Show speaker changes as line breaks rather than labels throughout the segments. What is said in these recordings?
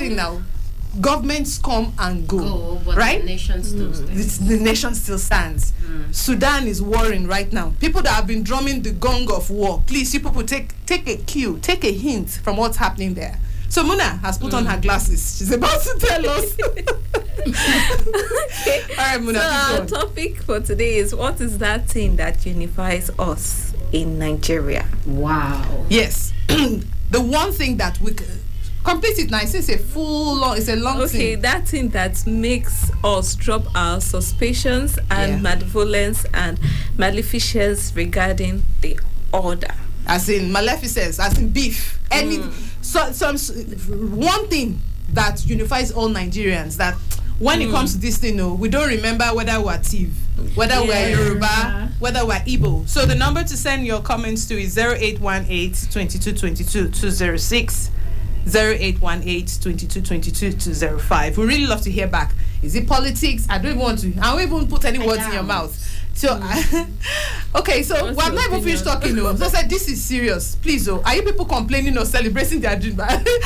thing now. Governments come and go,
but
right?
the nation still stands.
The nation still stands. Sudan is warring right now. People that have been drumming the gong of war, please, you people take a cue, take a hint from what's happening there. So Muna has put on her glasses. She's about to tell us.
Okay.
All right, Muna.
So our topic for today is, what is that thing that unifies us in Nigeria?
Wow.
Yes. The one thing that we complete it now. It's a long thing.
Okay, that thing that makes us drop our suspicions and malevolence and maleficence regarding the order.
As in maleficence, as in beef. One thing that unifies all Nigerians, that when it comes to this thing, we don't remember whether we're Tiv, whether we're Yoruba, whether we're Igbo. So the number to send your comments to is 0818 22 22 206. 0818-2222-205. We really love to hear back. Is it politics? I don't want to. I won't even put any words in your mouth. So, okay, so we're not even finished talking. So I said, this is serious. Please, are you people complaining or celebrating their dream? Are you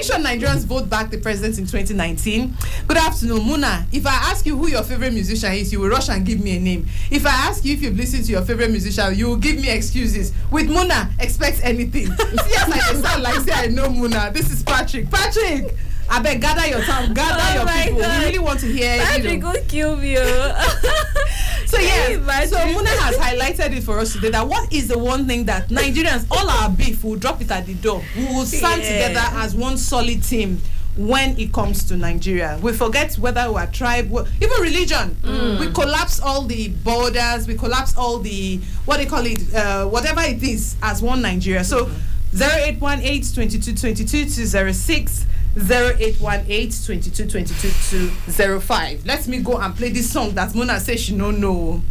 sure Nigerians vote back the president in 2019? Good afternoon, Muna. If I ask you who your favorite musician is, you will rush and give me a name. If I ask you if you've listened to your favorite musician, you will give me excuses. With Muna, expect anything. Yes, I sound like say I know Muna. This is Patrick. Patrick! I beg, gather your time, gather your people.
God.
We really want to hear.
Patrick will kill me.
So yes, so Muna has highlighted it for us today, that what is the one thing that Nigerians, all our beef, will drop it at the door. We will stand together as one solid team when it comes to Nigeria. We forget whether we're tribe, even religion. We collapse all the borders, we collapse all the, whatever it is, as one Nigeria. So 0818 22 22 206. 0818-2222-205. Let me go and play this song that Mona says she don't know.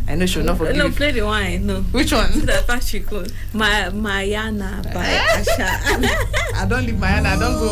I know she'll not forgive.
No, play the one I know.
Which one?
That Patrick called Mayana by Asha.
I don't leave Mayana, I don't go.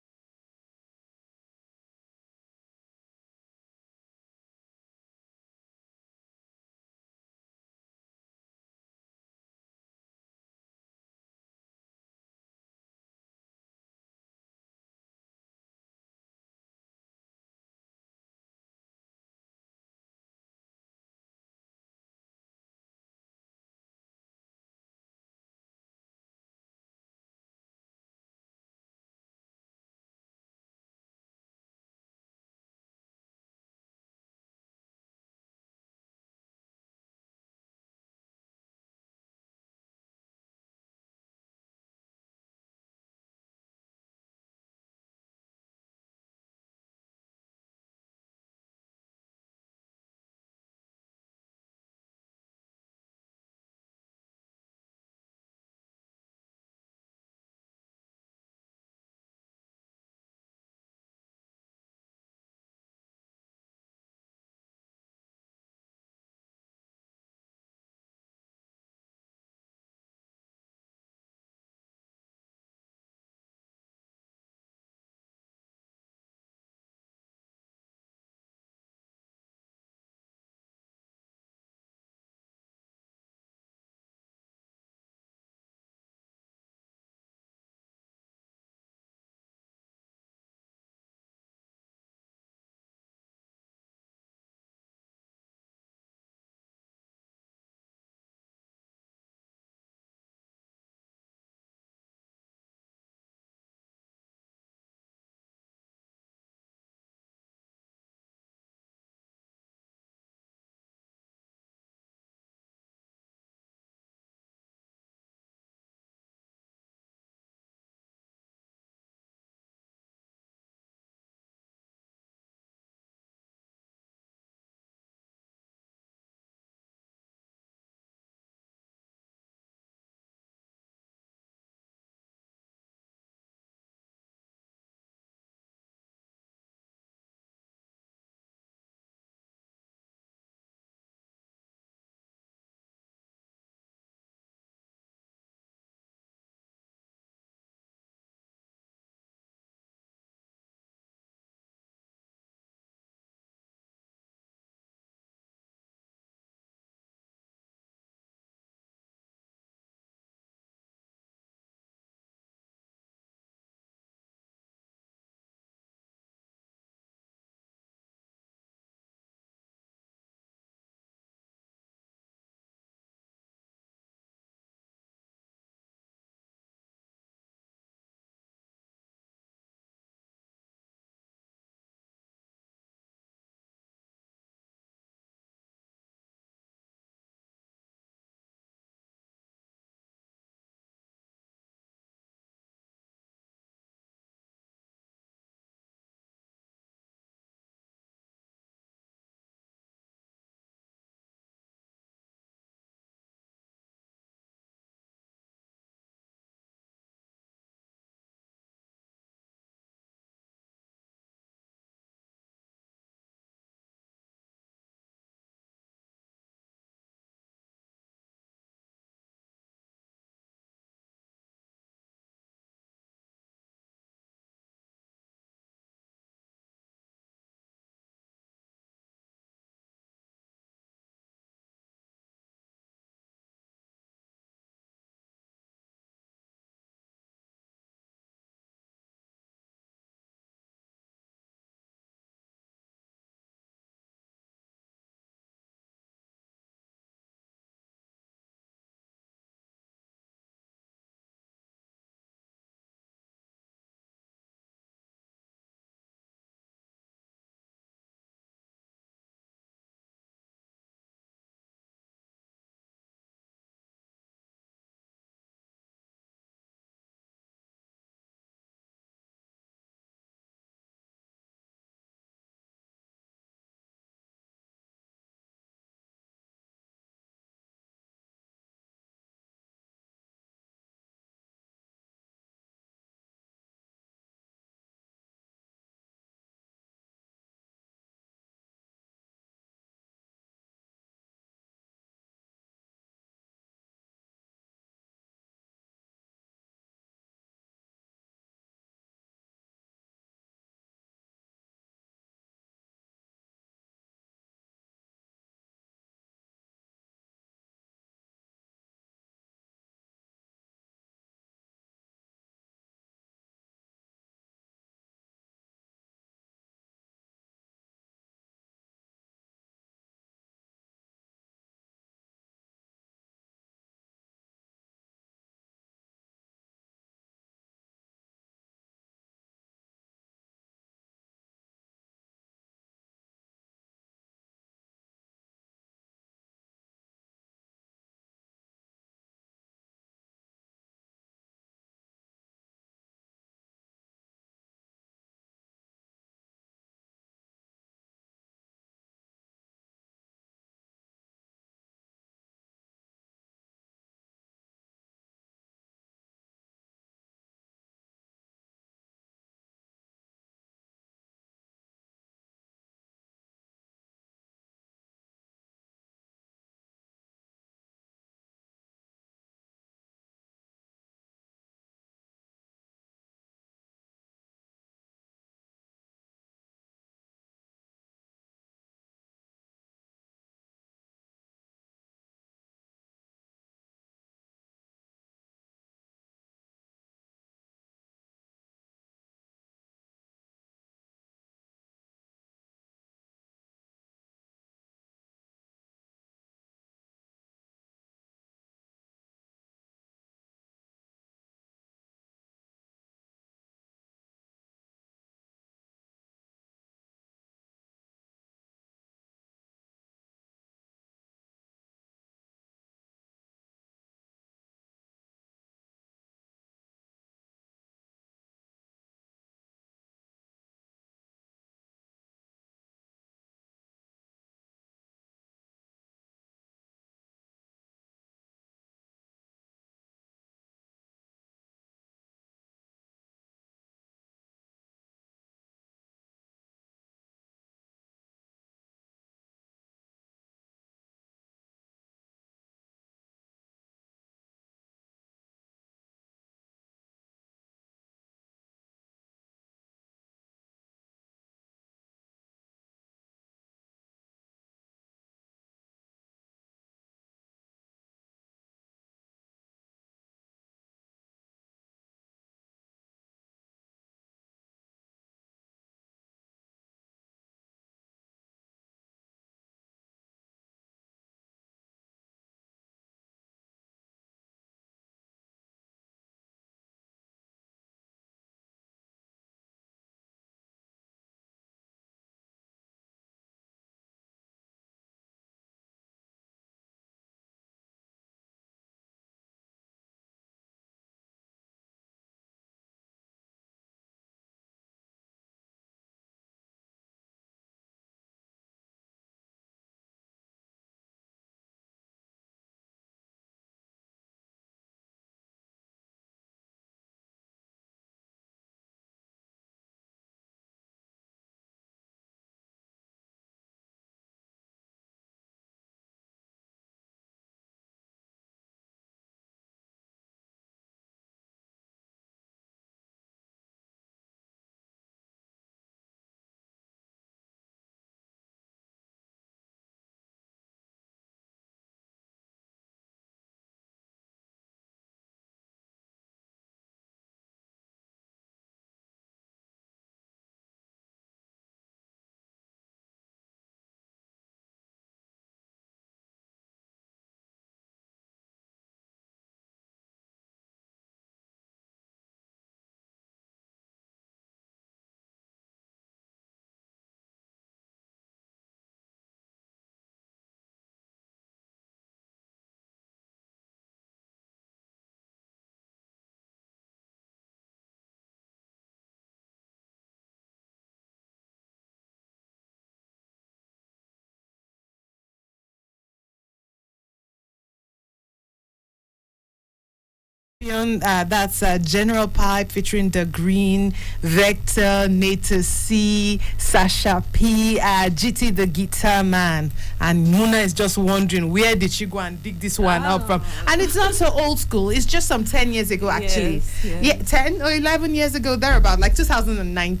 That's General Pipe featuring The Green, Vector, Nata C, Sasha P, GT the Guitar Man. And Muna is just wondering, where did she go and dig this one up from? And it's not so old school. It's just some 10 years ago, actually.
Yes.
Yeah, 10 or 11 years ago, thereabout, like 2009,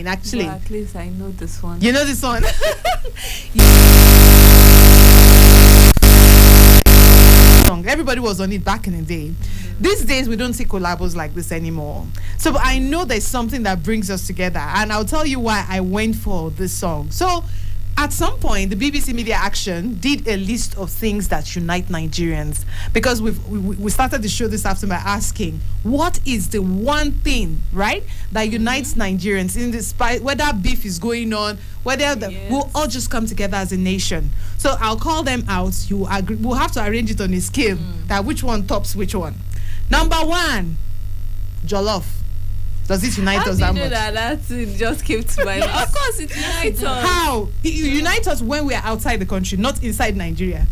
actually.
Well, at least I know this one.
You know this one? Everybody was on it back in the day. These days we don't see collabos like this anymore. So I know there's something that brings us together, and I'll tell you why I went for this song. So at some point, the BBC Media Action did a list of things that unite Nigerians, because we started the show this afternoon by asking, what is the one thing, right, that unites Nigerians in despite whether beef is going on, whether we'll all just come together as a nation. So I'll call them out. You agree? We'll have to arrange it on a scale that which one tops which one. Number one, jollof. Does it unite us that much?
That just came to my mind. Of course, it unites us.
How? It unites us when we are outside the country, not inside Nigeria.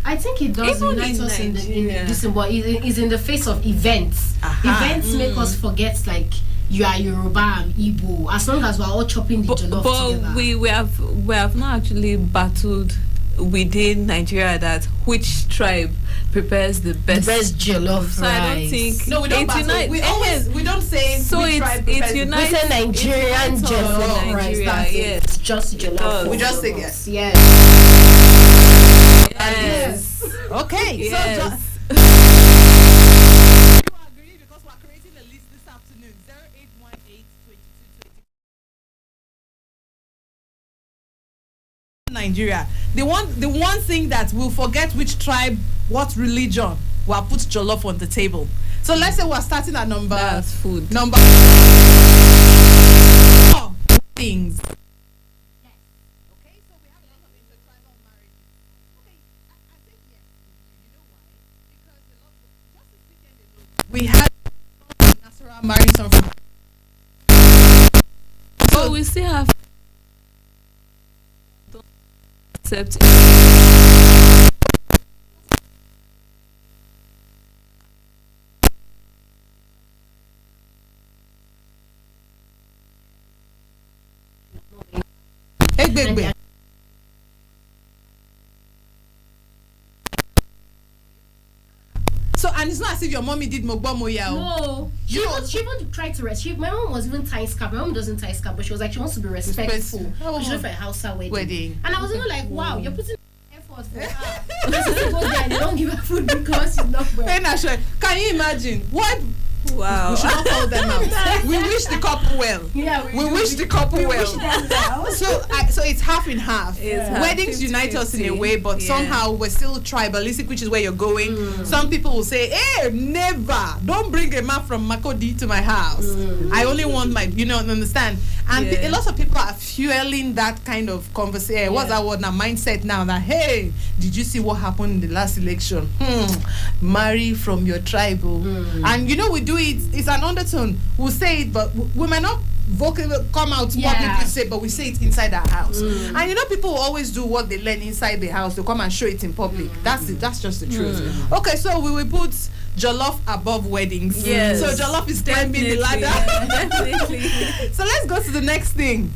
I think it does
Even
unite
in
us in
Nigeria.
this, but it's in the face of events. Events make us forget, like, you are Yoruba, I'm Igbo. As long as we're all chopping the jollof together.
But we have not actually battled within Nigeria that which tribe prepares the best
jollof
So
rice.
I don't think
No, we don't battle. We don't say
so
which tribe prepares
it
the
unites.
We say Nigerian
it unites us
jollof
in
rice.
Nigeria,
That's
yes.
it. Just jollof.
We just say
yes.
yes.
Yes.
Okay.
Yes.
So you agree, because we're creating a list this afternoon. 0818 Nigeria. The one thing that we'll forget which tribe, what religion, we'll put jollof on the table. So let's say we're starting at number.
That's food.
Number things. Okay, so we have a lot of intertribal marriages. Okay, I think yes. You know why? Because just this weekend alone, we had Nasara marrying someone from.
So we still have accept.
Egbegbe. So, and it's not as if your mommy did mogbo moya.
No, she even tried to rest. My mom was even tie scarf. My mom doesn't tie scarf, but she was like, she wants to be respectful. She went for a house wedding. And I was even like, wow, you're putting effort for her. But she go there and they don't give her food because she's not well.
Can you imagine what?
Wow.
We should not call them out. We wish the couple well.
Yeah,
we wish the couple well.
Wish them well.
So it's half and half.
Half,
Weddings
50-50.
unite us in a way, but somehow we're still tribalistic, which is where you're going. Some people will say, hey, never, don't bring a man from Makodi to my house. I only want my, understand? And a lot of people are fueling that kind of conversation. What's that word now? Mindset now that, hey, did you see what happened in the last election? Marry from your tribe. And we do it, it's an undertone. We'll say it, but we might not vocally come out publicly say, but we say it inside our house. And people will always do what they learn inside the house to come and show it in public. That's just the truth. Okay, so we will put jollof above weddings.
Yes.
So jollof is climbing the ladder.
Yeah, definitely.
So let's go to the next thing.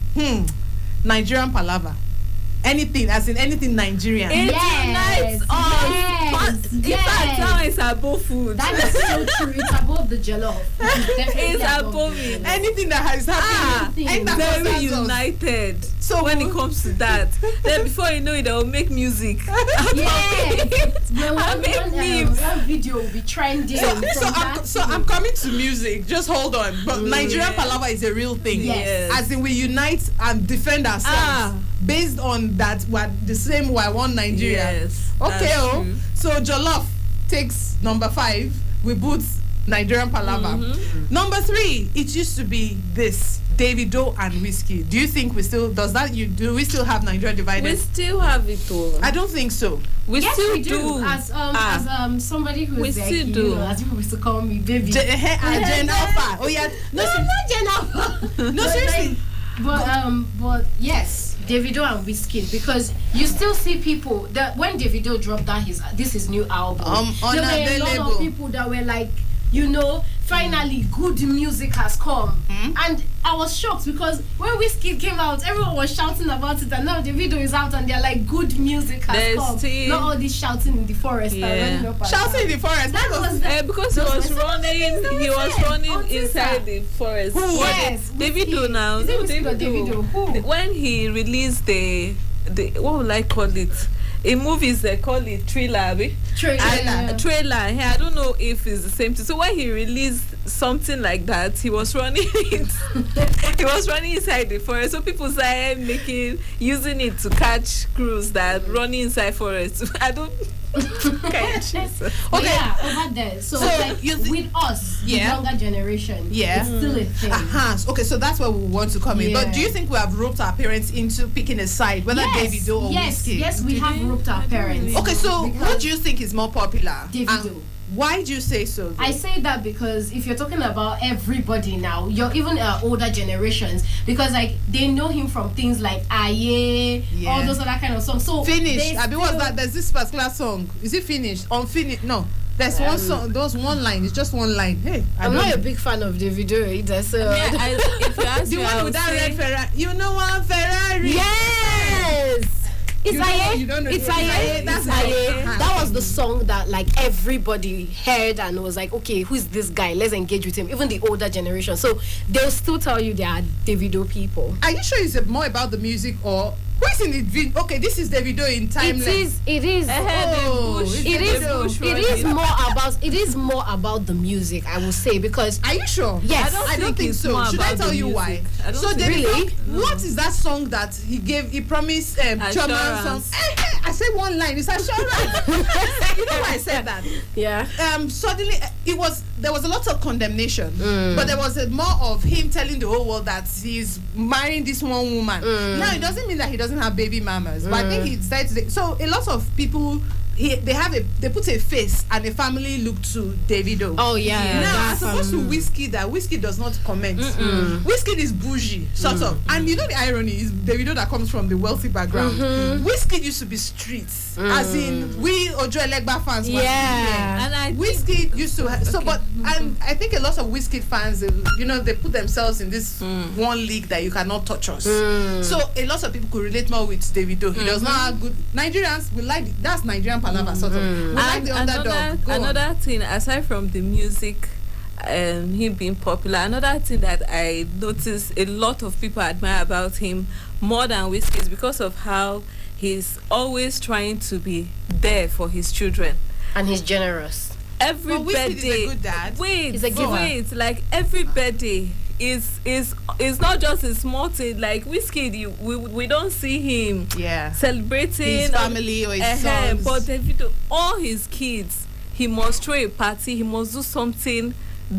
Nigerian palava. Anything, as in anything Nigerian.
It unites us. In fact, now it's above food.
That is so true. It's above the jollof.
It's above it.
Anything that has happened.
Very united. So when it comes to that, then before you know it, they'll make music.
Yes. One video will be trending.
So I'm coming to music. Just hold on. But Nigerian palava is a real thing.
Yes.
As in we unite and defend ourselves. Based on that, we're the same way, one Nigeria.
Yes.
Okay, so jollof takes number 5. We put Nigerian palava. Number 3, it used to be this Davido and whiskey. Do you think we still do we still have Nigeria divided?
We still have it all.
I don't think so.
We still
do. As somebody who is like,
still do.
As people used to call me baby.
Jen Alpha. Oh yeah.
No, not Jen Alpha.
No, seriously.
But yes. Davido and Wizkid, because you still see people that when Davido dropped that his new album, there were a lot of people that were like, finally good music has come. And I was shocked because when Wizkid came out, everyone was shouting about it, and now the video is out and they're like, good music has come. Not all this shouting in the forest.
Shouting in the forest.
That was because he was running inside the forest.
Yes,
Davido now. Davido. When he released the what would I call it? In movies they call it trailer. Trailer. I don't know if it's the same thing. So when he released something like that, he was running it. He was running inside the forest. So people started using it to catch crews that running inside forest. I don't. Okay.
Over there. So like with us, the younger generation, it's still a thing.
Okay, so that's where we want to come in. But do you think we have roped our parents into picking a side, whether Davido or Wizkid?
Yes, we have roped our parents.
Okay, so what do you think is more popular?
Davido.
Why do you say so, though?
I say that because if you're talking about everybody now, you're even older generations, because like they know him from things like Aye, all those other kind of songs. So
Finished. What's that? There's this particular song. Is it finished? Unfinished? No. There's one song. There's one line. It's just one line. Hey,
I'm not a big fan of Davido either. So
if you ask
the
me,
one with that red Ferrari. You know one Ferrari.
Yes. It's Aye. It's Aye. That's Aye. That was the song that like everybody heard and was like, okay, who's this guy? Let's engage with him. Even the older generation. So they'll still tell you they are Davido people.
Are you sure it's more about the music or who is in the video? Okay, this is Davido in timeless.
It is more about the music, I will say, because
are you sure?
Yes,
I don't think so. Should I tell you why? So Davido, what is that song that he promised Choma song? I said one line. It's assurance. You know why I said that?
Yeah.
Suddenly there was a lot of condemnation, but there was more of him telling the whole world that he's marrying this one woman. Now it doesn't mean that he doesn't have baby mamas, but I think he decided so a lot of people they put a face and a family look to Davido.
Oh yeah.
Now as opposed to Wizkid, that Wizkid does not comment. Wizkid is bougie, sort of. And you know the irony is Davido that comes from the wealthy background. Wizkid used to be streets, as in we Ojo Elegba fans. And Wizkid used to and I think a lot of Wizkid fans, they put themselves in this one league that you cannot touch us. So a lot of people could relate more with Davido. He does not have good Nigerians. We like that's Nigerian. Sort of. Like the underdog.
Another thing, aside from the music and him being popular, another thing that I noticed a lot of people admire about him more than Wizkid is because of how he's always trying to be there for his children.
And he's generous.
Every birthday. Is a good dad.
Wait, like every birthday is not just a small thing. Like Wizkid, we don't see him celebrating
his family or his sons.
But Davido, all his kids, he must throw a party. He must do something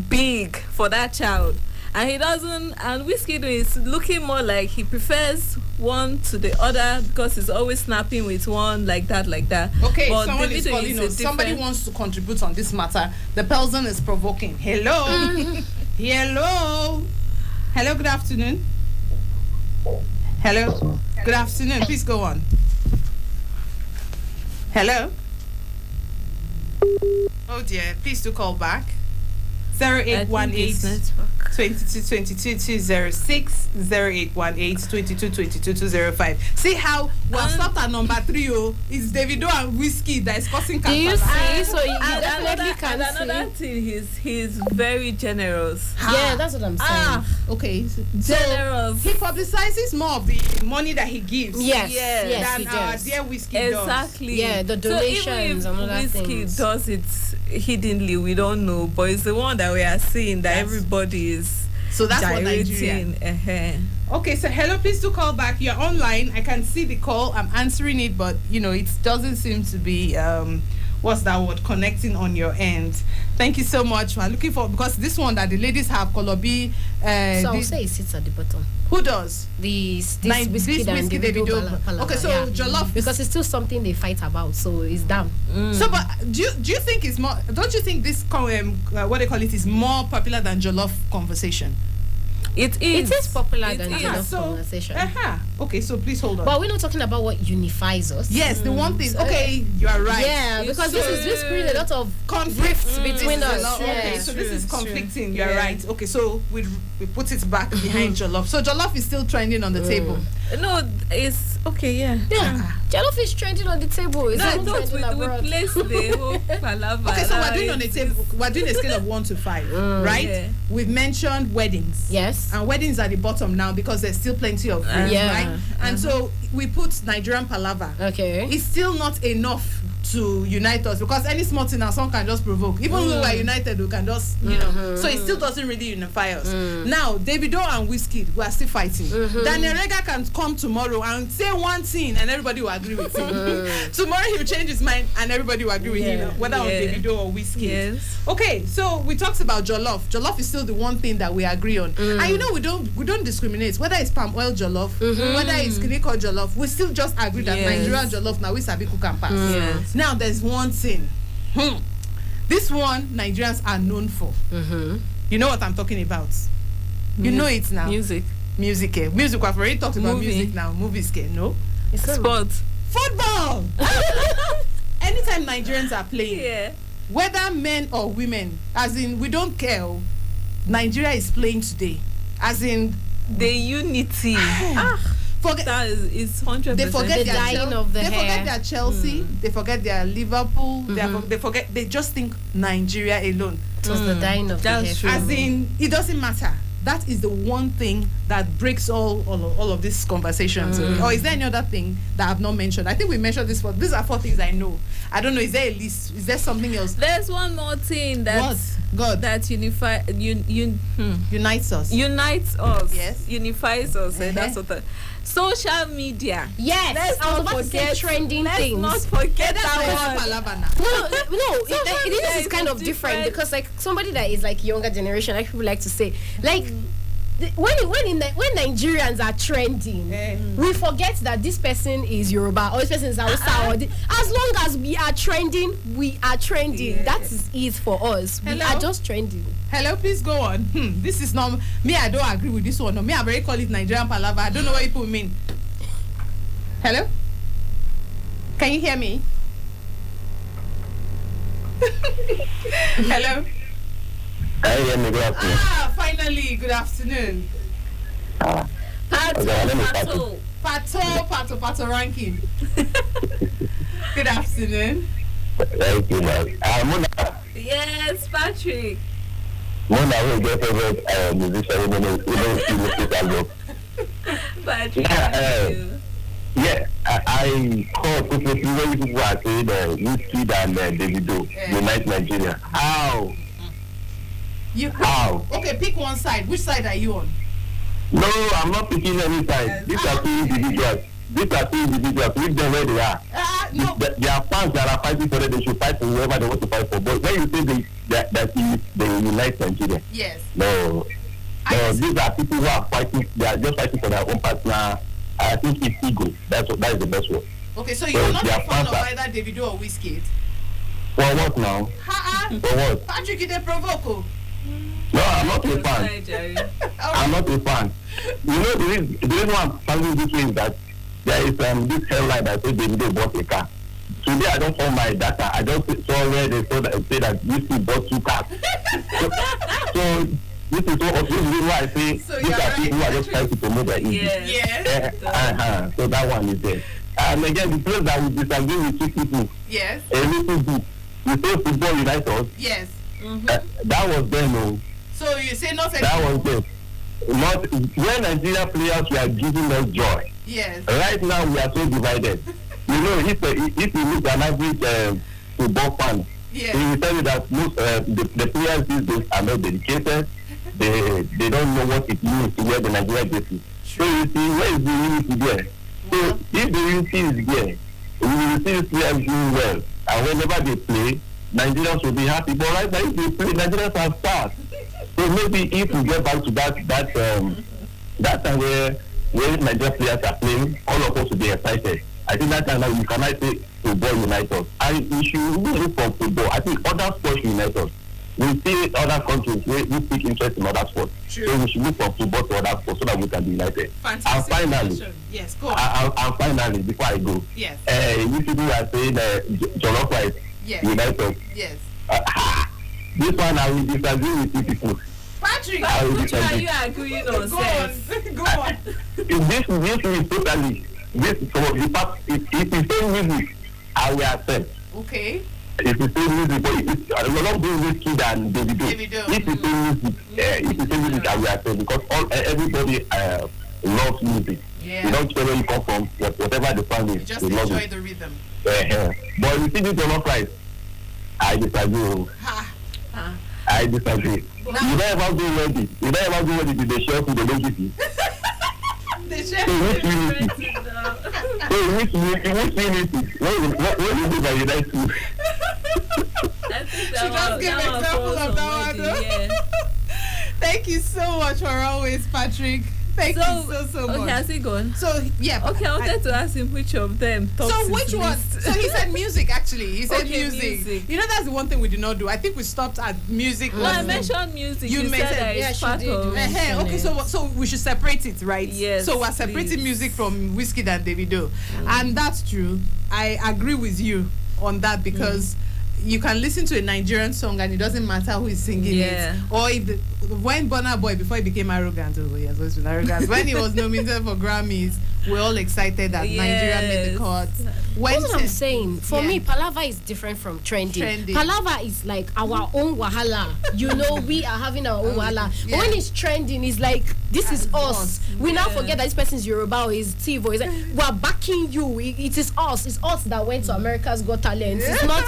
big for that child, and he doesn't. And Wizkid is looking more like he prefers one to the other because he's always snapping with one like that.
Okay,
but
someone is calling us. Somebody wants to contribute on this matter. The person is provoking. Hello. Hello, good afternoon. Hello, good afternoon. Please go on. Hello. Oh dear, please do call back. 0818 2222 206 0818 2222 205. See how we have stopped at number 3. It's Davido and Wizkid that is causing cancer.
Do you see? So you definitely can see.
Another thing, he's very generous.
Yeah, that's what I'm saying.
Okay.
Generous.
He publicizes more of the money that he gives.
Yes,
than our dear Wizkid does.
Exactly.
Yeah, the donations and other things.
Wizkid does it hiddenly, we don't know, but it's the one that we are seeing that everybody is.
So that's what Nigeria. Okay, so hello, please do call back. You're online. I can see the call. I'm answering it, but it doesn't seem to be what's that word, connecting on your end. Thank you so much. We're looking for, because this one that the ladies have, Kolobi.
So I'll say it sits at the bottom.
Who does?
This Wizkid and Davido.
Okay, so Jollof,
because it's still something they fight about, so it's down.
So, but do you think it's more? Don't you think this what they call it is more popular than Jollof conversation?
It is
popular than jollof conversation.
Okay, so please hold on.
But we're not talking about what unifies us.
Yes, the one thing. Okay, you are right.
Yeah, because this creates a lot of
conflicts
between us.
Okay, so this is conflicting. You are right. Okay, so we put it back behind jollof. So jollof is still trending on the table.
No, it's okay. Yeah.
Jollof is trending on the table.
I thought we placed the whole palava.
Okay, so we're doing on the table. We're doing a scale of 1 to 5, right? Yeah. We've mentioned weddings.
Yes.
And weddings are the bottom now because there's still plenty of food, right? And so we put Nigerian palava.
Okay.
It's still not enough to unite us because any small thing now someone can just provoke. Even though we're united, we can just, so it still doesn't really unify us. Now, Davido and Wizkid, we are still fighting. Daniel Rega can come tomorrow and say one thing and everybody will agree with him. Tomorrow he'll change his mind and everybody will agree with him, whether on Davido or Wizkid.
Yes.
Okay, so we talked about jollof. Jollof is still the one thing that we agree on. And we don't discriminate, whether it's palm oil jollof, whether it's clinical jollof, we still just agree that Nigerian jollof now we sabi cook and pass.
Yes.
Now there's one thing. This one Nigerians are known for. You know what I'm talking about. You know it now.
Music.
Music. We've already talked about music now. Movies. No.
It's sports.
Football. Anytime Nigerians are playing, whether men or women, as in we don't care. Nigeria is playing today, as in
the unity. That is 100%.
They forget
the dying of the hair.
They forget their Chelsea. They forget their Liverpool. They forget. They just think Nigeria alone.
It was the dying of the hair.
True.
As in, it doesn't matter. That is the one thing that breaks all of these conversations. Or is there any other thing that I've not mentioned? I think we mentioned this. These are 4 things I know. I don't know. Is there a list? Is there something else?
There's one more thing that that
unites us.
Unites us.
Yes.
Unifies us. And that's what. Social media.
Yes, I was about to say trending things.
Let's not forget that
one. No, this is kind of different because like somebody that is like younger generation, like people like to say, like when Nigerians are trending, we forget that this person is Yoruba or this person is Hausa. As long as we are trending, we are trending. That is it for us. We are just trending.
Hello, please go on. This is not me. I don't agree with this one. No, me, I very call it Nigerian palava. I don't know what people mean. Hello, can you hear me? Hello.
I hear me. Good afternoon.
Finally, good afternoon. Pato ranking. Good afternoon.
Thank you, man.
Yes, Patrick.
Mona will get favorite musician album.
Patrick,
I call quickly when people are saying Wizkid and Davido unite Nigeria. How? How?
Okay, pick one side. Which side are you on?
No, I'm not picking any side. These are 2 individuals. Leave them where they are.
No.
There are fans that are fighting for it. They should fight for whoever they want to fight for. But when you say they unite Nigeria,
yes.
No, these are people who are fighting. They are just fighting for their own personal. I think it's ego. That is the best word.
Okay, so you're not a fan of either Davido or Wizkid?
For what now? For what?
Patrick, you dey provoke.
No, I'm not a fan. I'm not a fan. You know, the reason why I'm standing this way is that there is this headline that says Davido bought a car. Today I don't own my data. I just saw where they say that Wizkid bought 2 cars. So this is why I say these are people who are just trying to promote their ego.
Yes.
So that one is there. And again, the place that we disagree with 2 people.
Yes.
A little bit. You say football unite us.
Yes.
That was then, no.
So you say not anymore.
That was then. Not when Nigeria players were giving us joy.
Yes.
Right now we are so divided. You know, if you look at an average football fan, he will tell you that most the players these days are not dedicated. They don't know what it means to wear the Nigeria jersey. So you see, where is the unity there? So if the unity is there, we will see players doing well. And whenever they play, Nigerians will be happy. But right now, if they play, Nigerians are stars. So maybe if we get back to that time where Nigerian players are playing, all of us will be excited. I think that time now we cannot say football unite us. And we should look for football. I think other sports unite us. we see other countries we speak interest in other sports.
True.
So we should look for football to other sports so that we can be united.
Fantastic.
And finally,
yes, go on.
And finally, before I go,
yes.
You people are saying jollof rice,
yes.
United.
Yes.
This one I will disagree with you people.
Patrick,
which one are you agreeing on?
Go on.
This is totally some of the part. If you say music, I will accept.
Okay.
If you say music, but we're not doing whiskey than Davido. If you say music, I will accept because everybody loves music.
Yeah.
You don't care where you come from, whatever the song is.
Just enjoy the rhythm.
But you see this jollof rice, I disagree. I disagree. You don't ever go ready. You don't ever go ready to the chef with the logic.
The chef.
So which unity? What you do by United?
She just gave an example of that one.
Yeah.
Thank you so much for always, Patrick. Thank you so much.
Okay, has he gone?
So yeah.
Okay, I wanted to ask him which of them.
So which one? So he said music. Actually, he said
okay,
music. You know that's the one thing we did not do. I think we stopped at music.
Well, I mentioned music. You said that it's part of.
Okay, so we should separate it, right?
Yes.
So we're separating music from whiskey and Davido, and that's true. I agree with you on that because. You can listen to a Nigerian song and it doesn't matter who is singing it. Or if when Burna Boy, before he became arrogant, he has always been arrogant. When he was nominated for Grammys, we're all excited that Nigeria made the cut.
That's what I'm saying. For me, Palava is different from trending. Palava is like our own wahala. You know, we are having our own wahala. But when it's trending, it's like, this is us. We now forget that this person is Yoruba or is Tivo. It's like, we're backing you. It is us. It's us that went to America's Got Talent. It's not,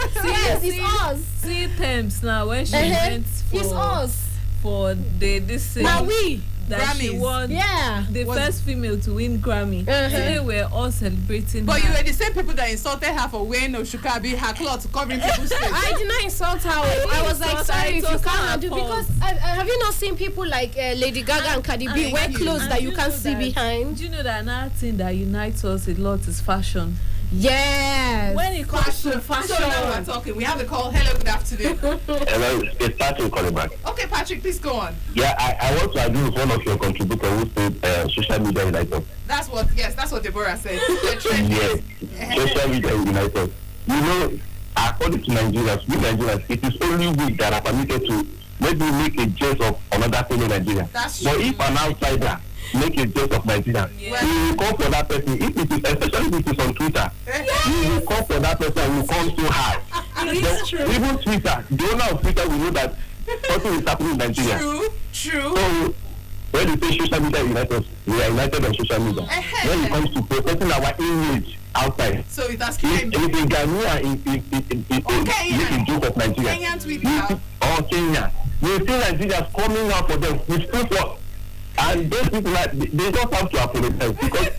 it's us.
See Thames now, when she went for...
It's us.
For this...
Now we...
That
Grammys.
She won the first female to win Grammy. Today we're all celebrating
But
her.
you were the same people that insulted her for wearing Oshukabi, her cloth covering people's face.
I did not insult her. I was like, sorry if you can't do, because have you not seen people like Lady Gaga and Cardi B wear clothes that you can't see behind?
Do you know that another thing that unites us a lot is fashion?
Yes.
When it comes to fashion.
So now we're talking. We have the call. Hello, good afternoon.
Hello, it's Patrick calling back.
Okay, Patrick, please go on.
Yeah, I want to agree with one of your contributors who said social media united.
That's what Deborah said.
Yes, social media united. You know, according to Nigerians, it is only we that are permitted to maybe make a jest of another fellow Nigerian.
That's
but
true.
if an outsider make a jest of Nigeria, we will call for that person. If it is, especially if it is on Twitter, we will call for that person and will come so hard. Even Twitter, the owner of Twitter will know that something is happening in Nigeria.
True.
So when you say social media united, we are united on social media. When it comes to protecting our image outside,
so it has
if in Ghanaian make a joke of Nigeria,
Kenyan Twitter
or Kenya, you see Nigerians coming out for them with proof. And those people, they don't have to apologize because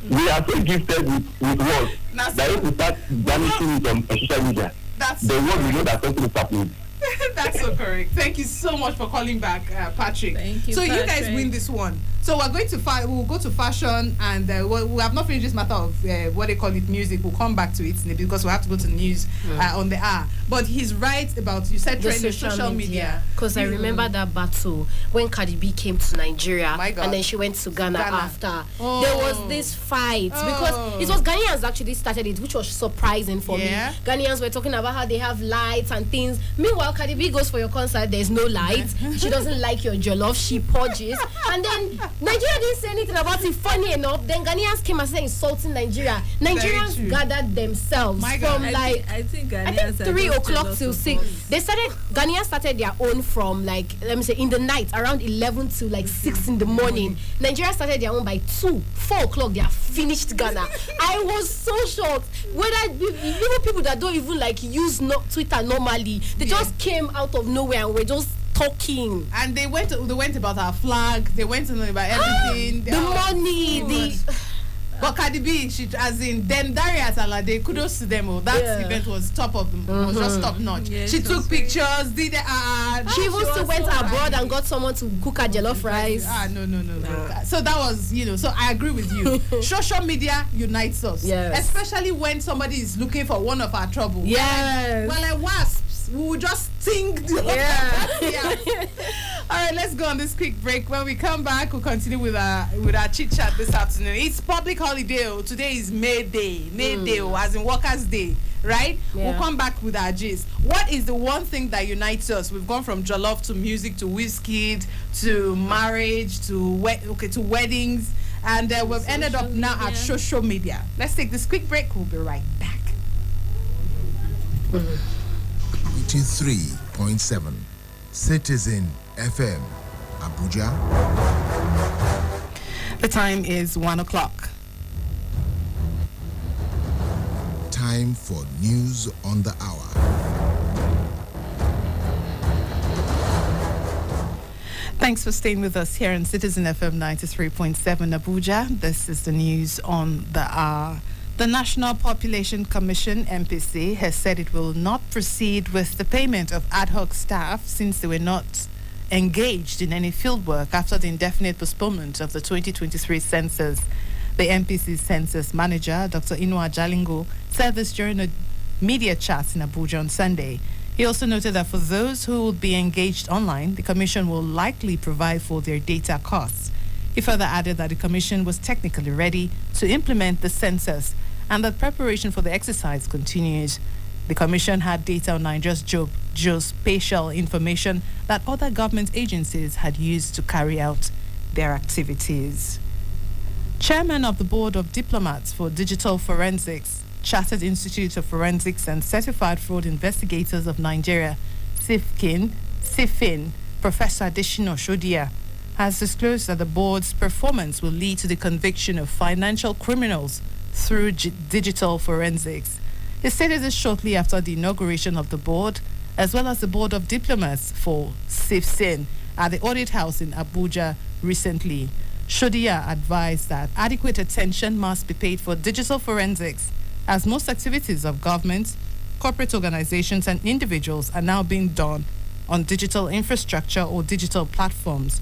we are so gifted with words that if we start damaging it on social media, the world will know that something is happening.
That's so correct. Thank you so much for calling back, Patrick.
Thank you.
So
Patrick.
You guys win this one. So we're going to we'll go to fashion, and we have not finished this matter of what they call it, music. We'll come back to it because we have to go to the news on the hour. But he's right about, you said, trending social media.
Because I remember that battle when Cardi B came to Nigeria and then she went to Ghana. After. There was this fight because it was Ghanaians actually started it, which was surprising for me. Ghanaians were talking about how they have lights and things. Meanwhile, Cardi B goes for your concert, there's no lights. She doesn't like your jollof, she purges. And then Nigeria didn't say anything about it. Funny enough, then Ghanaians came and started insulting Nigeria. Nigerians gathered themselves from I think 3 o'clock till 6. Ghanaians started their own from let me say in the night around 11 to 6 in the morning. Nigeria started their own by 4 o'clock. They have finished Ghana. I was so shocked. Whether people that don't even use Twitter normally, they just came out of nowhere and were just talking. And
they went about our flag. They went about everything.
The money,
But Cardi B, then Darius Alade, kudos to them. That event was top of them. Was just top notch. Yeah, she took pictures, did the
she even still went abroad and got someone to cook her jollof rice.
No. So that was, so I agree with you. Social media unites us. Yes. Especially when somebody is looking for one of our trouble.
Yes.
Well, like wasps, we will just ting. Yeah. All right, let's go on this quick break. When we come back, we'll continue with our chit chat this afternoon. It's public holiday. Today is May Day. As in Workers' Day, right? Yeah. We'll come back with our gist. What is the one thing that unites us? We've gone from jollof to music to whiskey to marriage to weddings, and we've ended up now at social media. Let's take this quick break. We'll be right back.
83.7 Citizen FM, Abuja.
The time is 1:00.
Time for news on the hour.
Thanks for staying with us here on Citizen FM 93.7 Abuja. This is the news on the hour. The National Population Commission, NPC, has said it will not proceed with the payment of ad hoc staff since they were not engaged in any fieldwork after the indefinite postponement of the 2023 census. The NPC census manager, Dr. Inua Jalingo, said this during a media chat in Abuja on Sunday. He also noted that for those who will be engaged online, the commission will likely provide for their data costs. He further added that the commission was technically ready to implement the census and that preparation for the exercise continues. The commission had data on Nigeria's geospatial information that other government agencies had used to carry out their activities. Chairman of the Board of Diplomats for Digital Forensics, Chartered Institute of Forensics and Certified Fraud Investigators of Nigeria, CIFIN, Professor Adeshina Shodia, has disclosed that the board's performance will lead to the conviction of financial criminals through digital forensics. He stated this shortly after the inauguration of the board, as well as the Board of Diplomats for CIFIN at the Audit House in Abuja recently. Shodia advised that adequate attention must be paid for digital forensics, as most activities of government, corporate organizations, and individuals are now being done on digital infrastructure or digital platforms.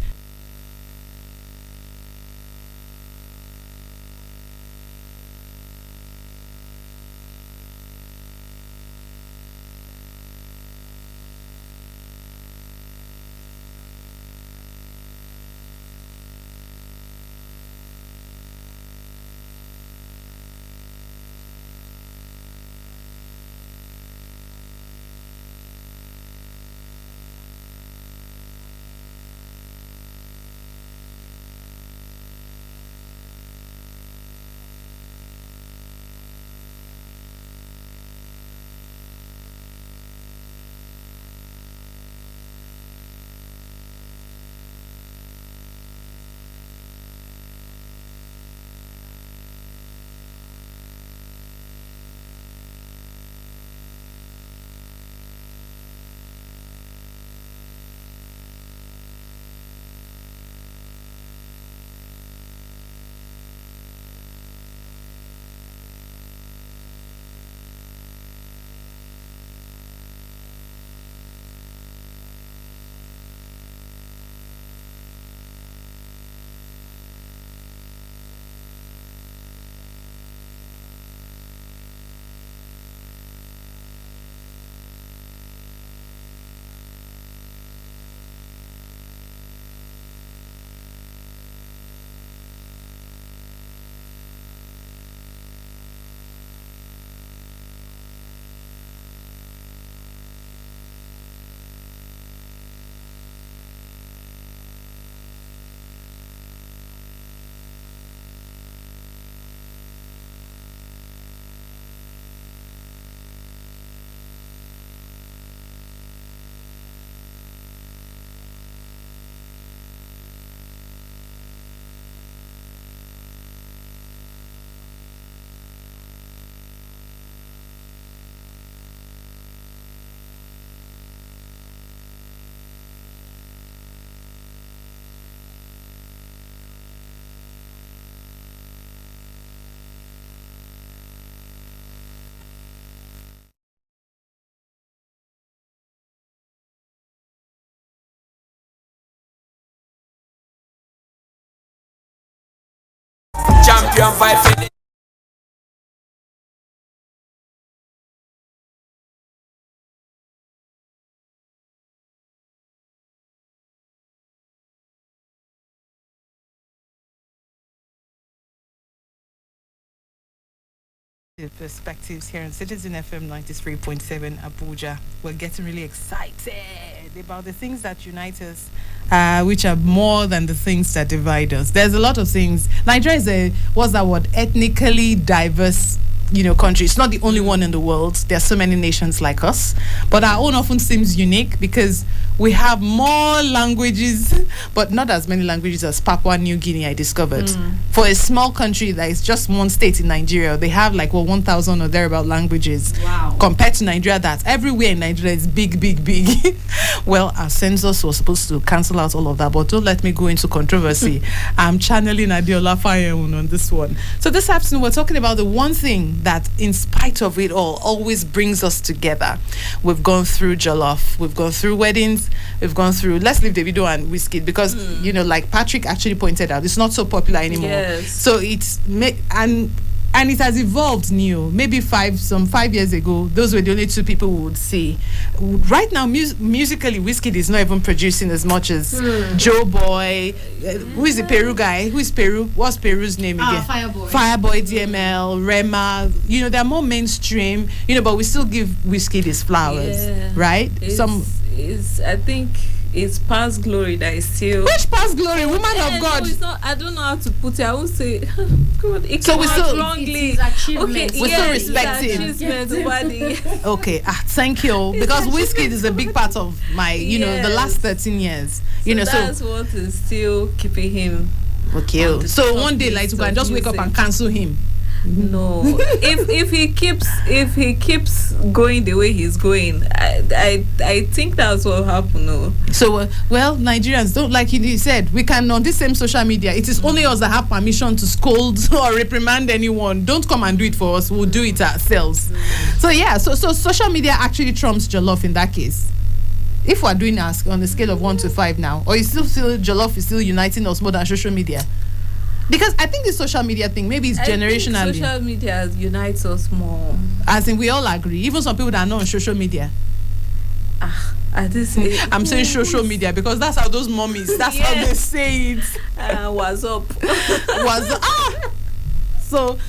Champion vibe.
Perspectives here on Citizen FM 93.7 Abuja. We're getting really excited about the things that unite us, which are more than the things that divide us. There's a lot of things. Nigeria is what's that word? Ethnically diverse, country. It's not the only one in the world. There are so many nations like us, but our own often seems unique because we have more languages, but not as many languages as Papua New Guinea, I discovered. For a small country that is just one state in Nigeria, they have 1,000 or thereabout languages.
Wow.
Compared to Nigeria, that everywhere in Nigeria is big, big, big. Well, our census was supposed to cancel out all of that, but don't let me go into controversy. I'm channeling Adiola Fayehun on this one. So this afternoon, we're talking about the one thing that, in spite of it all, always brings us together. We've gone through jollof, we've gone through weddings, we've gone through, let's leave Davido and Wizkid because like Patrick actually pointed out, it's not so popular anymore.
Yes.
So it's and it has evolved new. Maybe 5 years ago, those were the only two people we would see. Right now, musically, Wizkid is not even producing as much as Joe Boy. Who is the Peru guy? Who is Peru? What's Peru's name again? Fireboy, DML, Rema. They're more mainstream. But we still give Wizkid his flowers, right?
I think it's past glory that is still.
Which past glory, woman of God?
No, it's not. I don't know how to put it. I won't say. God, it
so we still
wrongly.
Okay, we still respect him. Okay, thank you, because Wizkid is a big part of my, the last 13 years.
So that's what is still keeping him.
Okay, so one day, you can just wake up and cancel him.
No, if he keeps going the way he's going, I think that's what will happen. No.
So Nigerians don't, like he said, we can on this same social media. It is only us that have permission to scold or reprimand anyone. Don't come and do it for us. We'll do it ourselves. So so social media actually trumps jollof in that case. If we're doing us on a scale of 1 to 5 now, or you still feel jollof is still uniting us more than social media? Because I think the social media thing, maybe it's generationally.
Social media unites us more.
As in, we all agree. Even some people that are not on social media. I'm saying social media because that's how those mommies, that's how they say it.
What's up?
What's up? So,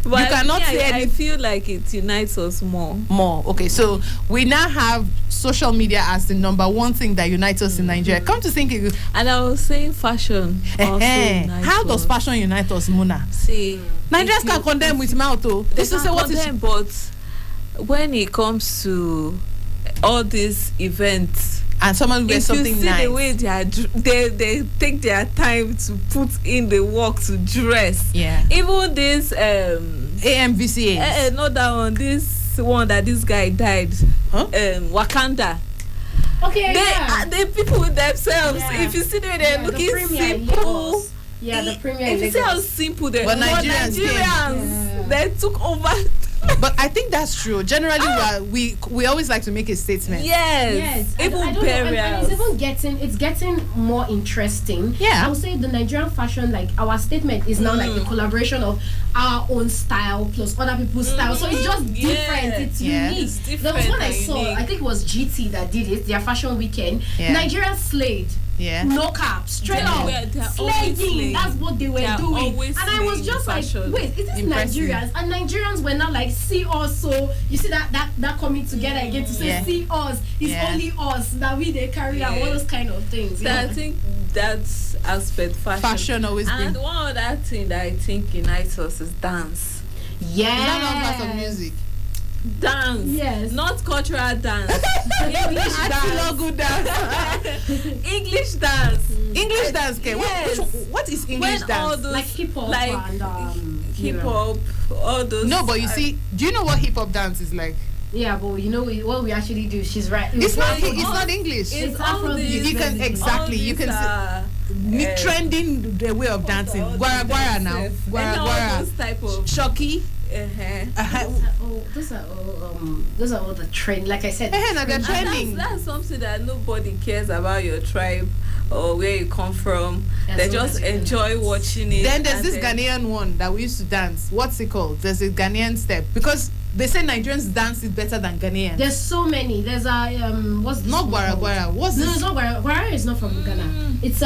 but you cannot say anything.
I feel like it unites us more.
Okay, so we now have social media as the number one thing that unites us in Nigeria. Come to think it.
And I was saying fashion.
How does fashion unite us, Muna?
See,
Nigerians can condemn with mouth, though.
This is what is. But when it comes to all these events,
and someone wears something nice,
you see the way they take their time to put in the work to dress.
Yeah.
Even this
AMVCA.
Not that one. This one that this guy died.
Huh?
Wakanda.
Okay.
They people with themselves. Yeah. If you see them, they're looking simple.
The premier.
If you see how simple they are,
but Nigerians
they took over.
But I think that's true. Generally, we always like to make a statement.
Yes. Even burials.
And it's getting more interesting.
Yeah.
I would say the Nigerian fashion, our statement is now the collaboration of our own style plus other people's style. So it's just different. It's unique.
It's different.
There was one I saw. I think it was GT that did it. Their fashion weekend. Yeah. Nigerian slayed.
Yeah.
No cap, straight up. Slaying. That's what they were doing. And I was just
fashion.
wait, is this Nigerians? And Nigerians were not see us. So you see that coming together again to say see us. It's only us that they carry out all those kind of things.
I think that's aspect fashion
always.
And one other thing that I think unites us is dance.
Yeah.
Is that not part of music?
Dance,
yes,
not cultural dance. English dance.
Good dance.
English dance.
English dance. Okay.
Yes.
What is English dance?
Like hip hop and
hip hop. All those.
No, but you see, do you know what hip hop dance is like?
Yeah, but what we actually do. She's right.
It's not English.
It's Afrobeat.
You can exactly. You can say trending the way of dancing. Guara guara now. Guara guara.
Type of
shoki.
Those are all the trend. Like I said,
they're trending.
That's something that nobody cares about your tribe or where you come from. They just enjoy watching it.
Then there's this Ghanaian one that we used to dance. What's it called? There's a Ghanaian step because they say Nigerians dance it better than Ghanaians.
There's so many. There's what's this?
Not Guara Guara. What's this?
No, it's not Guara. Guara is not from Ghana. It's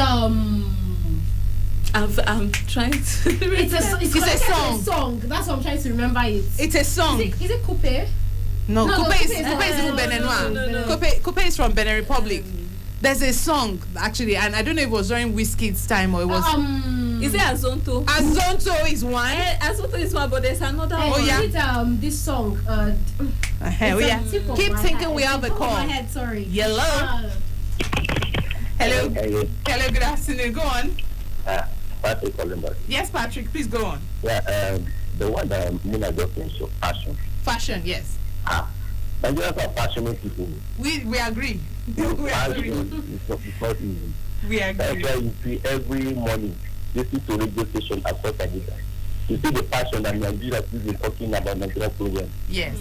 I'm trying to.
It's a song. That's what I'm trying to remember.
It's a song.
Is it Coupe?
No, Coupe is from Benin. Coupe is from Benin Republic. There's a song actually, and I don't know if it was during Wizkid's time or it was.
Is it Azonto?
Azonto is one.
Azonto is one, but there's another one.
Oh yeah.
This song.
Keep thinking we have a call.
My head, sorry.
Hello. Hello. Hello. Good afternoon. Go on.
Patrick calling back.
Yes, Patrick. Please go on.
Yeah. The one that Mina just mentioned, fashion.
Fashion, yes.
Nigerians are passionate people.
We agree. We agree.
It's not easy.
We agree.
That's why you see every morning listen to radio station across Abuja. You see the passion that Nigeria has been talking about Nigeria program.
Yes.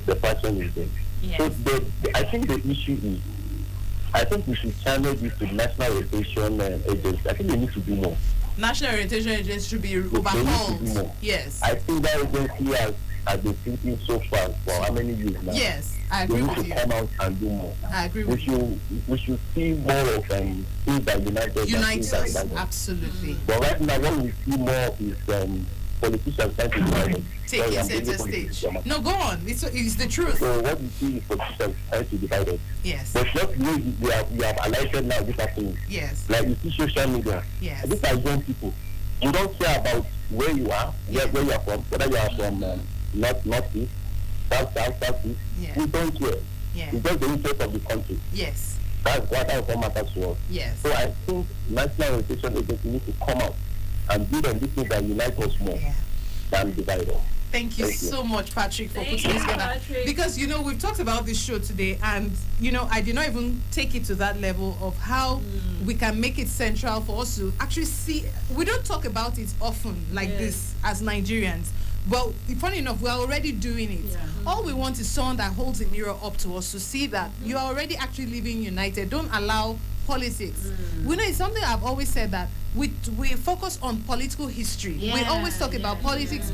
The passion is there.
Yes.
So I think the issue is, I think we should channel this to National Orientation Agency. I think we need to do more.
National Orientation Agency should be overhauled. Yes.
I think that agency has been thinking so far for how many years now?
Yes, I agree with you.
They need to come out and do more.
I agree with you.
We should see more of things that unite us.
Absolutely.
But right now, what we see more is politicians trying to divide us.
Taking center stage. No, go on. It's the truth.
So what we see is politicians trying to divide us.
Yes.
But just we have highlighted now this happening.
Yes.
Like you see social media.
Yes.
These are young people. You don't care about where you are, where you are from, whether you are from northeast, southeast.
Yeah.
We don't care.
Yeah.
It's just the interest of the country.
Yes.
That's what matters to us.
Yes.
So I think National Orientation Agency needs to come out and do them this thing that unite us more than divide us.
Thank you so much, Patrick, for putting this together. Patrick. Because, we've talked about this show today, and, I did not even take it to that level of how we can make it central for us to actually see. We don't talk about it often like this as Nigerians. Well, funny enough, we're already doing it. Yeah. All we want is someone that holds a mirror up to us to see that you are already actually living united. Don't allow politics. We know it's something I've always said, that we focus on political history. We always talk about politics.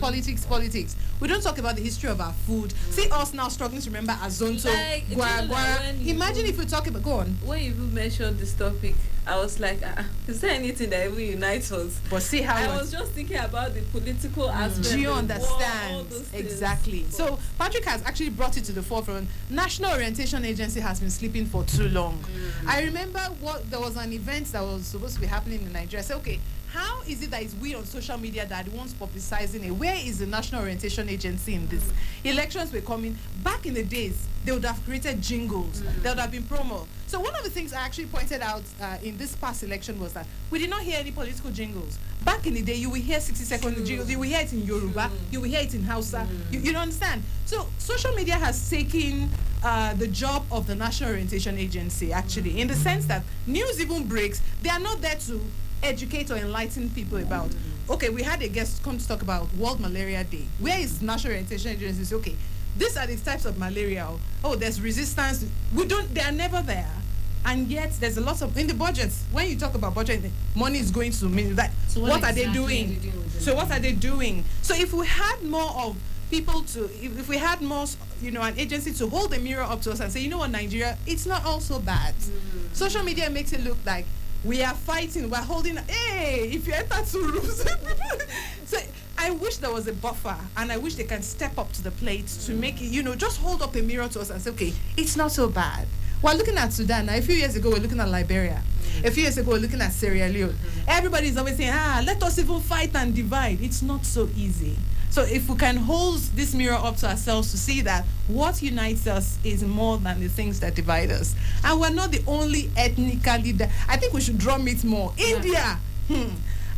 We don't talk about the history of our food. See us now struggling to remember Azonto, Guara. Imagine if we talk about, go on.
When you mentioned this topic, I was like, is there anything that will unite us?
But see how
I was just thinking about the political aspect.
Do you understand? Exactly. So Patrick has actually brought it to the forefront. National Orientation Agency has been sleeping for too long. I remember there was an event that was supposed to be happening in Nigeria. I said, okay, how is it that it's we on social media that wants publicizing it? Where is the National Orientation Agency in this? Elections were coming. Back in the days, they would have created jingles. There would have been promo. So one of the things I actually pointed out in this past election was that we did not hear any political jingles. Back in the day, you will hear 60-second jingles. You will hear it in Yoruba. You will hear it in Hausa. You don't understand. So social media has taken the job of the National Orientation Agency, actually, in the sense that news even breaks. They are not there to educate or enlighten people about. Okay, we had a guest come to talk about World Malaria Day. Where is National Orientation Agency? Okay, these are the types of malaria. Oh, there's resistance. They are never there. And yet there's a lot of, in the budgets, when you talk about budget, money is going to mean that. So what are they doing? So what are they doing? So if we had more of people if we had more, an agency to hold the mirror up to us and say, Nigeria, it's not all so bad. Social media makes it look like we are fighting, we're holding, hey, if you enter 2 rooms. So I wish there was a buffer, and I wish they can step up to the plate to make it, just hold up a mirror to us and say, okay, it's not so bad. We're looking at Sudan. Now, a few years ago, we're looking at Liberia. A few years ago, we're looking at Sierra Leone. Everybody's always saying, let us even fight and divide. It's not so easy. So if we can hold this mirror up to ourselves to see that what unites us is more than the things that divide us. And we're not the only ethnically, I think we should drum it more. India.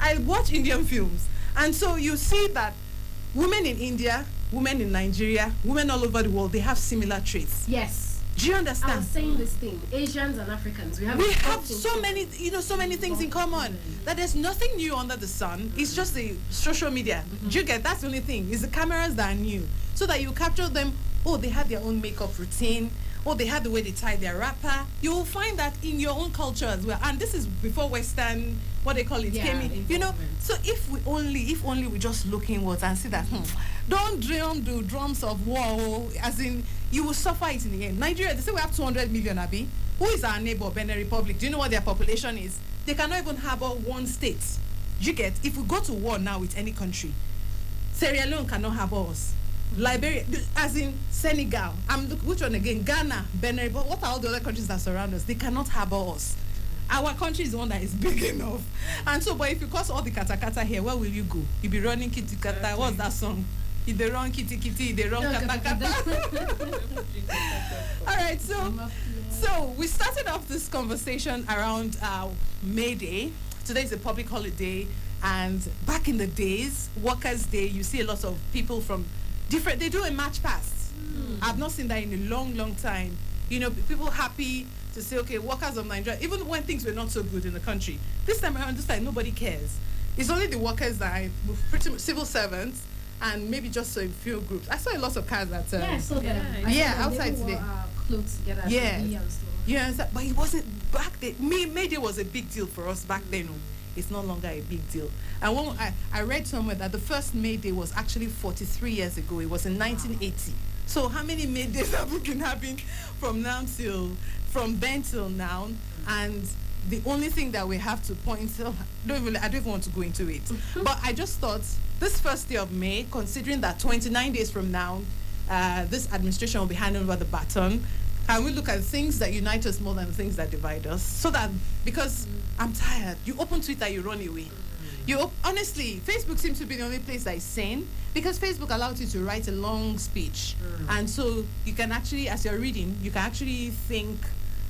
I watch Indian films. And so you see that women in India, women in Nigeria, women all over the world, they have similar traits.
Yes.
Do you understand?
I was saying this thing. Asians and Africans, we have
so many, so many things in common. That there's nothing new under the sun. It's just the social media. Do you get? That's the only thing. It's the cameras that are new, so that you capture them. Oh, they have their own makeup routine. Oh, they have the way they tie their wrapper. You will find that in your own culture as well. And this is before Western, what they call it, came in. So if only we just look inwards and see that, don't drum the drums of war, as in, you will suffer it in the end. Nigeria, they say we have 200 million, Abi. Who is our neighbor, Benin Republic? Do you know what their population is? They cannot even harbor one state. You get, if we go to war now with any country, Sierra Leone cannot have us. Liberia, as in Senegal, which one again? Ghana, Benin, but what are all the other countries that surround us? They cannot have us. Our country is the one that is big enough. And so, but if you cause all the kata here, where will you go? You'll be running kitty kata. What's that song? If they run kitty kitty, they run kata kata. All right, so we started off this conversation around May Day. Today is a public holiday, and back in the days, Workers' Day, you see a lot of people from different. They do a match pass. I've not seen that in a long, long time. You know, people happy to say, okay, workers of Nigeria, even when things were not so good in the country. This time around, this time, nobody cares. It's only the workers that are pretty much civil servants and maybe just a few groups. I saw a lot of cars that...
yeah, I saw them.
Outside today.
Clothes together.
Yeah, but it wasn't back then. May Day was a big deal for us back then. It's no longer a big deal. And when I read somewhere that the first May Day was actually 43 years ago. It was in 1980. So how many May Days have we been having from then till now? And the only thing that we have to point to, I don't even want to go into it. But I just thought this first day of May, considering that 29 days from now, this administration will be handing over the baton, can we look at things that unite us more than things that divide us? So that, because I'm tired, you open Twitter, you run away. Honestly, Facebook seems to be the only place that is sane, because Facebook allows you to write a long speech. And so you can actually, as you're reading, you can actually think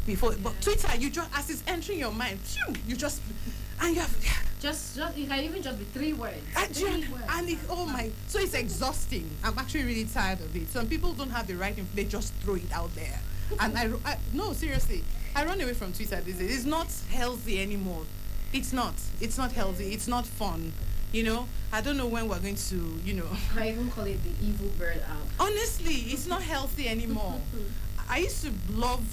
before. But Twitter, you just, as it's entering your mind, you just, and you have...
It can even just be 3 words.
So it's exhausting. I'm actually really tired of it. Some people don't have the right, they just throw it out there. And no, seriously, I run away from Twitter these days. It's not healthy anymore. It's not healthy. It's not fun. You know, I don't know when we're going to,
I even call it the evil bird app.
Honestly, it's not healthy anymore. I used to love,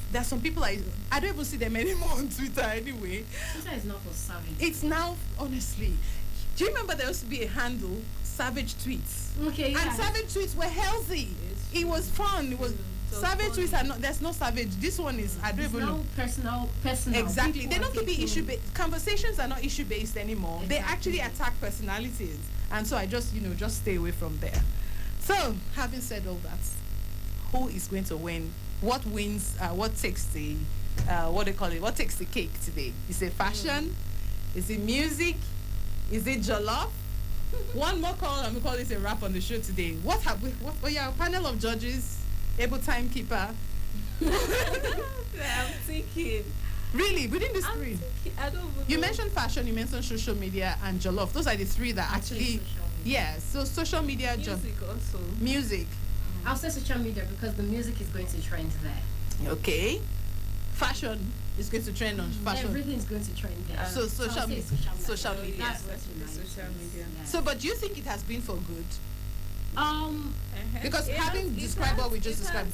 there's some people I don't even see them anymore on Twitter anyway.
Twitter is not for savage.
It's now, honestly. Do you remember there used to be a handle, Savage Tweets?
Okay, yeah.
And Savage Tweets were healthy. It was fun. It was... Savage tweets are not. There's no savage. This one is. I don't even know.
Personal.
Exactly. They don't keep it issue based. Conversations are not issue based anymore. Exactly. They actually attack personalities, and so I just stay away from there. So, having said all that, who is going to win? What wins? What takes the? What do you call it? What takes the cake today? Is it fashion? Is it music? Is it jollof? One more call, and we call this a wrap on the show today. What have we? What? A panel of judges. Able timekeeper.
I'm thinking.
Really, within these three?
I don't know.
You mentioned fashion, you mentioned social media, and jollof. Those are the three that actually. Yeah, so social media.
Music also.
Music.
I'll say social media because the music is going to trend there.
Okay. Fashion is going to trend on fashion.
Everything's going to trend there.
So social media.
Social media.
So, but do you think it has been for good? Because having described what we just described,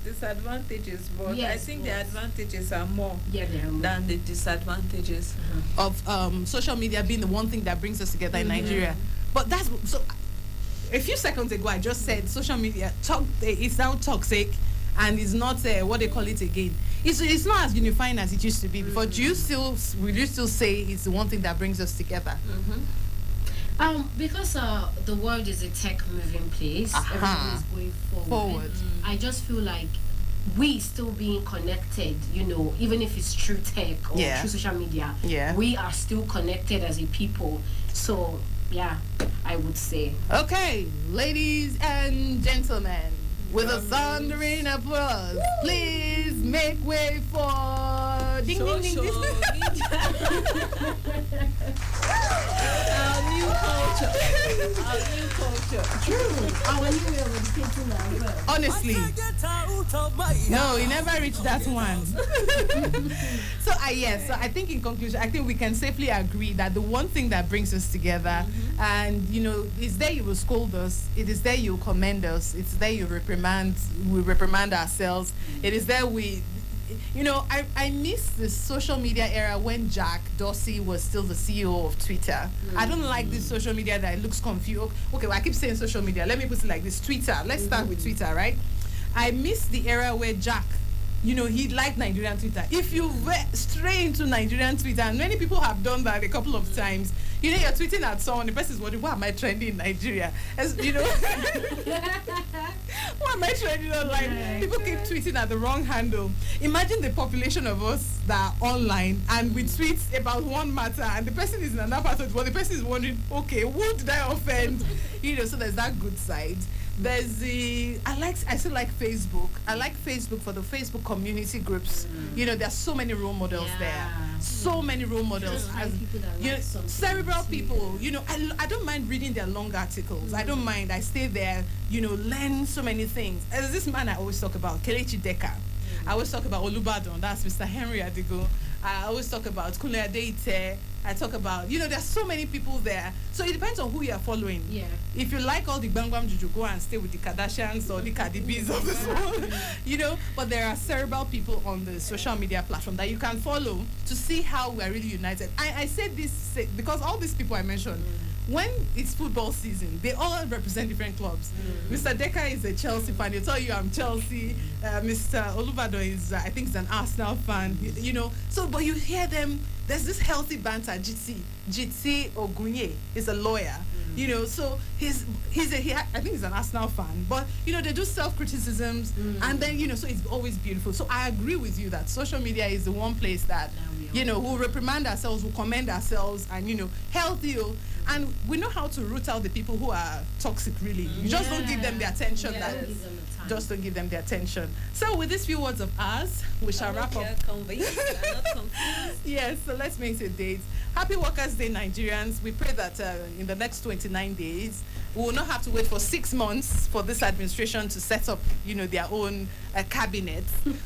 disadvantages, but yes, I think the advantages are more than the disadvantages
of social media being the one thing that brings us together in Nigeria. But that's so. A few seconds ago, I just said social media it's now toxic, and it's not what they call it again. It's not as unifying as it used to be before. Will you still say it's the one thing that brings us together?
Because the world is a tech moving place, everything is going forward. I just feel like we still being connected, even if it's through tech or through social media, we are still connected as a people. So, I would say.
Okay, ladies and gentlemen, with a thundering applause, please make way for ding ding ding ding.
Our new culture.
True. Our new way of educating ourselves.
Honestly. No, you never reached that one. So I think in conclusion, I think we can safely agree that the one thing that brings us together, and is there you will scold us, it is there you commend us, it's there you we reprimand ourselves, it is there I miss the social media era when Jack Dorsey was still the CEO of Twitter. I don't like this social media that looks confused. Okay, well, I keep saying social media. Let me put it like this: Twitter. Let's start with Twitter, right? I miss the era where Jack he liked Nigerian Twitter. If you went straight into Nigerian Twitter, and many people have done that a couple of times, you're tweeting at someone, the person is wondering, why am I trending in Nigeria? As why am I trending online? Yeah, people keep tweeting at the wrong handle. Imagine the population of us that are online and we tweet about one matter, and the person is in another part of the world. The person is wondering, okay, who did I offend? So there's that good side. There's I still like Facebook. I like Facebook for the Facebook community groups. There's so many role models there. So many role models. Cerebral people. I don't mind reading their long articles. I don't mind. I stay there, learn so many things. There's this man I always talk about, Kelechi Deka. I always talk about Olubadon, that's Mr. Henry Adigo. I always talk about Kunle Adeite. I talk about, there's so many people there. So it depends on who you're following. Yeah. If you like all the Bangwam Juju, go and stay with the Kardashians or the Cardi B's of this world. But there are cerebral people on the social media platform that you can follow to see how we're really united. I said this because all these people I mentioned, when it's football season, they all represent different clubs. Mr. Deka is a Chelsea fan. He'll tell you I'm Chelsea. Mr. Olubado is, I think, he's an Arsenal fan. So but you hear them. There's this healthy banter. Jitsi Ogunye is a lawyer. So I think he's an Arsenal fan. But they do self-criticisms, and then so it's always beautiful. So I agree with you that social media is the one place that we'll reprimand ourselves, we'll commend ourselves, and healthy. And we know how to root out the people who are toxic, really. You just don't give them the attention. Just don't give them the attention. So with these few words of ours, we shall wrap up. Yes, so let's make it a date. Happy Workers' Day, Nigerians. We pray that in the next 29 days, we will not have to wait for 6 months for this administration to set up, their own cabinet.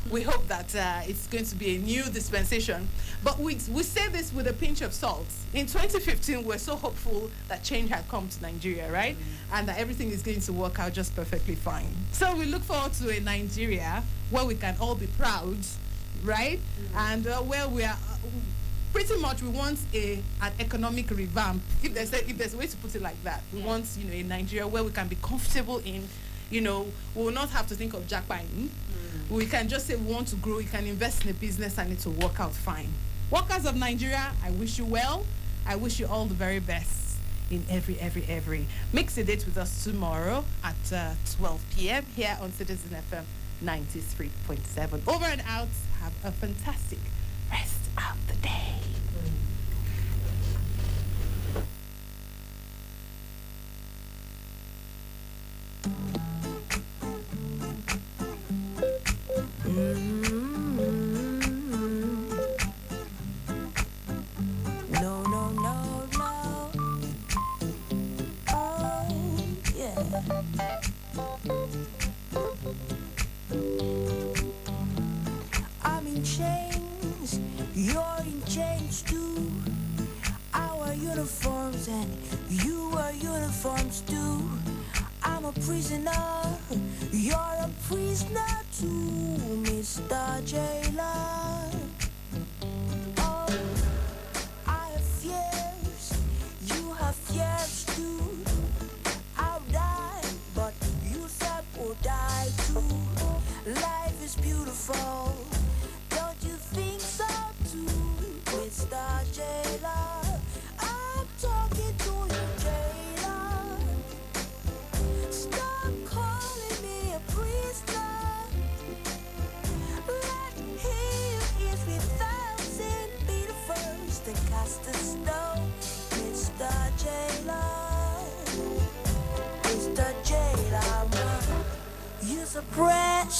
We hope that it's going to be a new dispensation. But we say this with a pinch of salt. In 2015, we're so hopeful that change had come to Nigeria, right? And that everything is going to work out just perfectly fine. So we look forward to a Nigeria where we can all be proud, right? And where we are... pretty much we want an economic revamp, if there's a way to put it like that. We want a Nigeria where we can be comfortable in, we will not have to think of jackpotting. We can just say we want to grow, you can invest in a business and it will work out fine. Workers of Nigeria, I wish you well. I wish you all the very best in every. Mix a date with us tomorrow at 12 p.m. here on Citizen FM 93.7. Over and out. Have a fantastic rest of the day.
No. Oh, yeah. I'm in chains, you're in chains too. Our uniforms and your uniforms too. I'm a prisoner, you're a prisoner too, Mr. Jailer. Oh, I have fears, you have fears too. I'll die, but you said we'll die too. Life is beautiful, don't you think so too, Mr. Jailer? I'm talking to you, Jailer. Stop calling me a prisoner. Let him is 1,000 be the first to cast a stone, Mr. Jailer. Mr. Jailer, you suppress